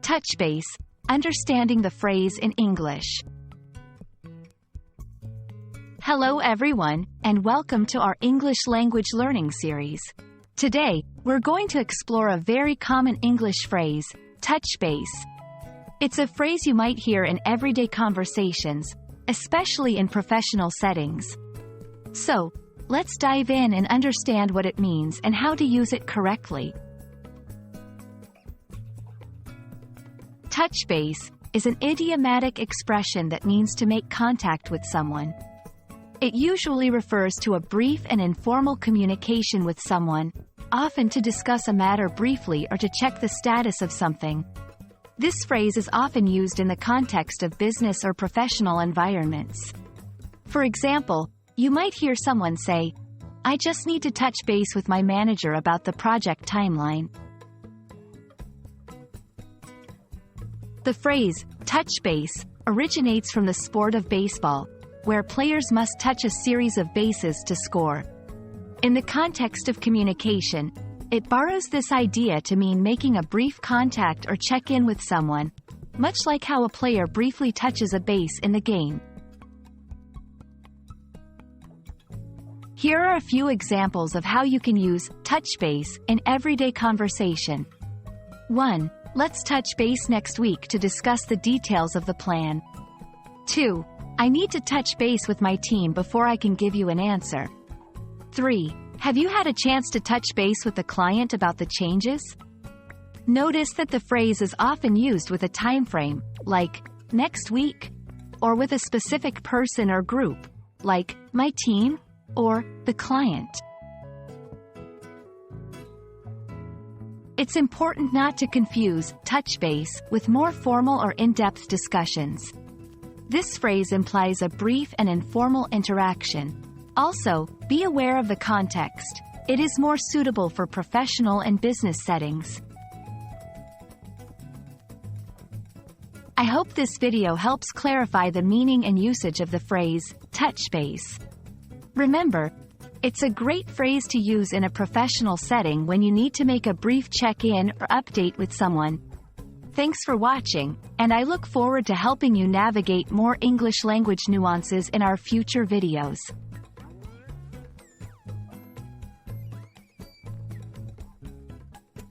Touch base, understanding the phrase in English. Hello everyone, and welcome to our English language learning series. Today, we're going to explore a very common English phrase, touch base. It's a phrase you might hear in everyday conversations, especially in professional settings. So, let's dive in and understand what it means and how to use it correctly. Touch base is an idiomatic expression that means to make contact with someone. It usually refers to a brief and informal communication with someone, often to discuss a matter briefly or to check the status of something. This phrase is often used in the context of business or professional environments. For example, you might hear someone say, "I just need to touch base with my manager about the project timeline." The phrase, touch base, originates from the sport of baseball, where players must touch a series of bases to score. In the context of communication, it borrows this idea to mean making a brief contact or check-in with someone, much like how a player briefly touches a base in the game. Here are a few examples of how you can use touch base in everyday conversation. 1. Let's touch base next week to discuss the details of the plan. 2. I need to touch base with my team before I can give you an answer. 3. Have you had a chance to touch base with the client about the changes? Notice that the phrase is often used with a time frame, like next week, or with a specific person or group, like my team or the client. It's important not to confuse touch base with more formal or in-depth discussions. This phrase implies a brief and informal interaction. Also, be aware of the context. It is more suitable for professional and business settings. I hope this video helps clarify the meaning and usage of the phrase, touch base. Remember, it's a great phrase to use in a professional setting when you need to make a brief check-in or update with someone. Thanks for watching, and I look forward to helping you navigate more English language nuances in our future videos.